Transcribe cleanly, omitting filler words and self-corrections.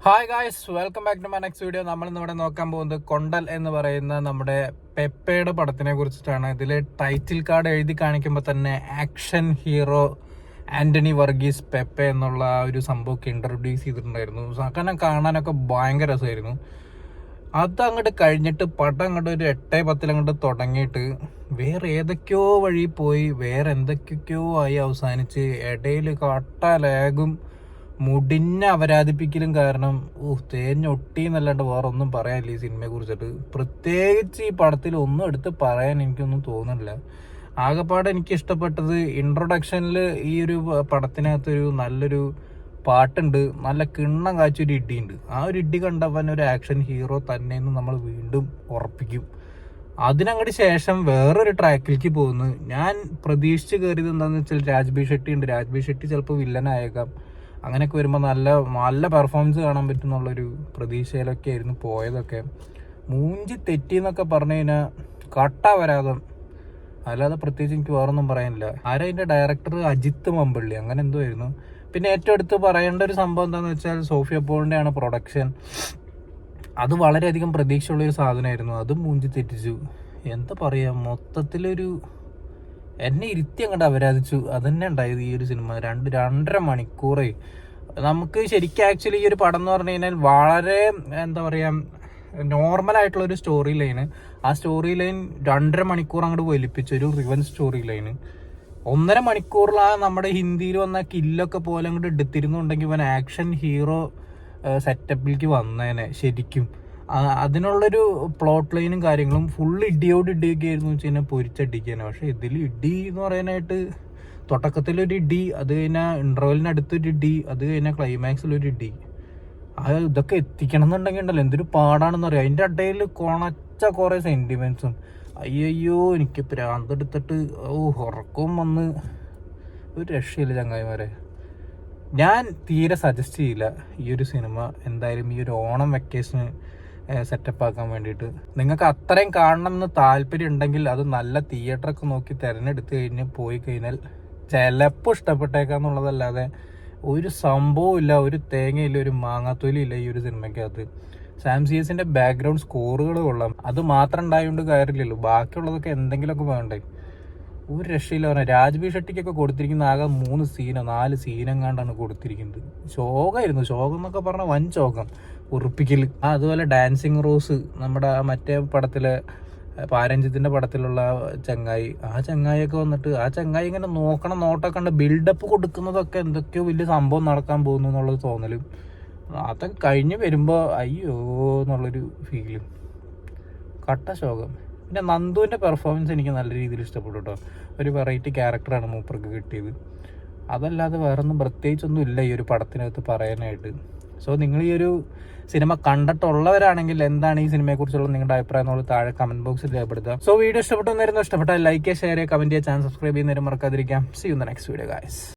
Hi guys, welcome back to my next video. നമ്മൾ ഇന്നിവിടെ നോക്കാൻ പോകുന്നത് കൊണ്ടൽ എന്ന് പറയുന്ന നമ്മുടെ പെപ്പയുടെ പടത്തിനെ കുറിച്ചിട്ടാണ്. ഇതിൽ ടൈറ്റിൽ കാർഡ് എഴുതി കാണിക്കുമ്പോൾ തന്നെ ആക്ഷൻ ഹീറോ ആന്റണി വർഗീസ് പെപ്പെ എന്നുള്ള ആ ഒരു സംഭവമൊക്കെ ഇൻട്രൊഡ്യൂസ് ചെയ്തിട്ടുണ്ടായിരുന്നു. കാരണം കാണാനൊക്കെ ഭയങ്കര രസമായിരുന്നു. അത് അങ്ങോട്ട് കഴിഞ്ഞിട്ട് പടം അങ്ങോട്ട് ഒരു 8-10 അങ്ങോട്ട് തുടങ്ങിയിട്ട് വേറെ ഏതൊക്കെയോ വഴി പോയി വേറെ എന്തൊക്കെയൊക്കെയോ ആയി അവസാനിച്ച് ഇടയിൽ കട്ട ലാഗും മുടിഞ്ഞ അപരാധിപ്പിക്കലും കാരണം തേഞ്ഞൊട്ടി എന്നല്ലാണ്ട് വേറെ ഒന്നും പറയാനില്ല ഈ സിനിമയെ കുറിച്ചിട്ട്. പ്രത്യേകിച്ച് ഈ പടത്തിൽ ഒന്നും എടുത്ത് പറയാൻ എനിക്കൊന്നും തോന്നുന്നില്ല. ആകെപ്പാടെ എനിക്ക് ഇഷ്ടപ്പെട്ടത് ഇൻട്രൊഡക്ഷനിൽ ഈ ഒരു പടത്തിനകത്തൊരു നല്ലൊരു പാട്ടുണ്ട്, നല്ല കിണ്ണം കാച്ചൊരു ഇടിയുണ്ട്. ആ ഒരു ഇടി കണ്ടവൻ ഒരു ആക്ഷൻ ഹീറോ തന്നെയെന്ന് നമ്മൾ വീണ്ടും ഉറപ്പിക്കും. അതിനങ്ങോട്ട് ശേഷം വേറൊരു ട്രാക്കിലേക്ക് പോകുന്നു. ഞാൻ പ്രതീക്ഷിച്ച് കയറിയത് എന്താണെന്ന് വെച്ചാൽ രാജ്ബി ഷെട്ടി ഉണ്ട്. രാജ്ബി ഷെട്ടി ചിലപ്പോൾ വില്ലനായേക്കാം. അങ്ങനെയൊക്കെ വരുമ്പോൾ നല്ല നല്ല പെർഫോമൻസ് കാണാൻ പറ്റും എന്നുള്ളൊരു പ്രതീക്ഷയിലൊക്കെ ആയിരുന്നു പോയതൊക്കെ. മൂഞ്ചി തെറ്റി എന്നൊക്കെ പറഞ്ഞു കഴിഞ്ഞാൽ കട്ട വരാതം, അല്ലാതെ പ്രത്യേകിച്ച് എനിക്ക് വേറൊന്നും പറയാനില്ല. അതിൻ്റെ ഡയറക്ടർ അജിത്ത് മമ്പള്ളി അങ്ങനെ എന്തോ ആയിരുന്നു. പിന്നെ ഏറ്റവും അടുത്ത് പറയേണ്ട ഒരു സംഭവം എന്താണെന്ന് വെച്ചാൽ സോഫിയ പോളിൻ്റെ ആണ് പ്രൊഡക്ഷൻ. അത് വളരെയധികം പ്രതീക്ഷയുള്ളൊരു സാധനമായിരുന്നു, അതും മൂഞ്ചി തെറ്റിച്ചു. എന്താ പറയുക, മൊത്തത്തിലൊരു എന്നെ ഇരുത്തി അങ്ങോട്ട് അപരാധിച്ചു. അതന്നെ ഉണ്ടായത് ഈ ഒരു സിനിമ. 2.5 മണിക്കൂറേ നമുക്ക് ശരിക്കും ആക്ച്വലി ഈ ഒരു പടം എന്ന് പറഞ്ഞു കഴിഞ്ഞാൽ വളരെ എന്താ പറയുക നോർമലായിട്ടുള്ളൊരു സ്റ്റോറി ലൈന്. ആ സ്റ്റോറി ലൈൻ 2.5 മണിക്കൂർ അങ്ങോട്ട് വലിപ്പിച്ചു. ഒരു റിവഞ്ച് സ്റ്റോറി ലൈന് 1.5 മണിക്കൂറിൽ ആ നമ്മുടെ ഹിന്ദിയിൽ വന്ന കില്ലൊക്കെ പോലെ അങ്ങോട്ട് എടുത്തിരുന്നുണ്ടെങ്കിൽ ഇവൻ ആക്ഷൻ ഹീറോ സെറ്റപ്പിലേക്ക് വന്നേനെ ശരിക്കും. അതിനുള്ളൊരു പ്ലോട്ട് ലൈനും കാര്യങ്ങളും ഫുൾ ഇടിയോട് ഇടിയൊക്കെ ആയിരുന്നു വെച്ച് കഴിഞ്ഞാൽ പൊരിച്ചടിക്കാന്. പക്ഷെ ഇതിൽ ഇടി എന്ന് പറയാനായിട്ട് തുടക്കത്തിലൊരു ഇടി, അത് കഴിഞ്ഞാൽ ഇൻ്റർവെലിനടുത്തൊരു ഇടി, അത് കഴിഞ്ഞാൽ ക്ലൈമാക്സിലൊരു ഇടി. ഇതൊക്കെ എത്തിക്കണം എന്നുണ്ടെങ്കിൽ ഉണ്ടല്ലോ എന്തൊരു പാടാണെന്ന് അറിയാം. അതിൻ്റെ ഇടയിൽ കൊണച്ച കുറേ സെൻറ്റിമെൻറ്റ്സും. അയ്യോ എനിക്ക് പ്രാന്തെടുത്തിട്ട് ഉറക്കവും വന്ന് ഒരു രക്ഷയില്ല ചങ്ങായിമാരെ. ഞാൻ തീരെ സജസ്റ്റ് ചെയ്യില്ല ഈ ഒരു സിനിമ. എന്തായാലും ഈ ഒരു ഓണം വെക്കേഷന് സെറ്റപ്പ് ആക്കാൻ വേണ്ടിയിട്ട് നിങ്ങൾക്ക് അത്രയും കാണണം എന്ന് താല്പര്യം ഉണ്ടെങ്കിൽ അത് നല്ല തിയേറ്ററൊക്കെ നോക്കി തിരഞ്ഞെടുത്ത് കഴിഞ്ഞ് പോയി കഴിഞ്ഞാൽ ചിലപ്പോൾ ഇഷ്ടപ്പെട്ടേക്കാന്നുള്ളതല്ലാതെ ഒരു സംഭവം ഇല്ല, ഒരു തേങ്ങയില്ല, ഒരു മാങ്ങാത്തൊലി ഇല്ല ഈ ഒരു സിനിമയ്ക്കകത്ത്. സാം സിയസിന്റെ ബാക്ക്ഗ്രൗണ്ട് സ്കോറുകൾ കൊള്ളാം, അത് മാത്രം ഉണ്ടായതുകൊണ്ട് കാര്യമില്ലല്ലോ. ബാക്കിയുള്ളതൊക്കെ എന്തെങ്കിലുമൊക്കെ വേണ്ടേ. ഒരു രക്ഷയില്ല പറഞ്ഞാൽ. രാജ്ബി ഷെട്ടിക്കൊക്കെ കൊടുത്തിരിക്കുന്ന ആകെ 3 സീനോ 4 സീനെങ്ങാണ്ടാണ് കൊടുത്തിരിക്കുന്നത്. ശോകമായിരുന്നു. ശോകം എന്നൊക്കെ പറഞ്ഞാൽ വൻ ശോകം, ഉറപ്പിക്കൽ. അതുപോലെ ഡാൻസിങ് റോസ്, നമ്മുടെ മറ്റേ പടത്തിലെ പാരഞ്ജിത്തിന്റെ പടത്തിലുള്ള ചങ്ങായി, ആ ചങ്ങായിയൊക്കെ വന്നിട്ട് ആ ചങ്ങായി ഇങ്ങനെ നോക്കണം നോട്ടൊക്കെ ഉണ്ട്. ബിൽഡപ്പ് കൊടുക്കുന്നതൊക്കെ എന്തൊക്കെയോ വലിയ സംഭവം നടക്കാൻ പോകുന്നു എന്നുള്ളത് തോന്നലും. അതൊക്കെ കഴിഞ്ഞ് വരുമ്പോൾ അയ്യോ എന്നുള്ളൊരു ഫീലും. കട്ട ശോകം. പിന്നെ നന്ദുവിൻ്റെ പെർഫോമൻസ് എനിക്ക് നല്ല രീതിയിൽ ഇഷ്ടപ്പെട്ടു കേട്ടോ. ഒരു വെറൈറ്റി ക്യാരക്ടറാണ് മൂപ്പർക്ക് കിട്ടിയത്. അതല്ലാതെ വേറൊന്നും പ്രത്യേകിച്ചൊന്നും ഇല്ല ഈ ഒരു പടത്തിനകത്ത് പറയാനായിട്ട്. സോ നിങ്ങൾ ഈ ഒരു സിനിമ കണ്ടിട്ടുള്ളവരാണെങ്കിൽ എന്താണ് ഈ സിനിമയെക്കുറിച്ചുള്ള നിങ്ങളുടെ അഭിപ്രായം എന്നുള്ളത് താഴെ കമന്റ് ബോക്സിൽ രേഖപ്പെടുത്തുക. സോ വീഡിയോ ഇഷ്ടപ്പെട്ടാൽ ലൈക്ക് ചെയ്യുക, ഷെയർ ചെയ്യുക, കമന്റ് ചെയ്യുക, ചാനൽ സബ്സ്ക്രൈബ് ചെയ്യുന്നവരും മറക്കാതിരിക്കാം. See you in the next video guys.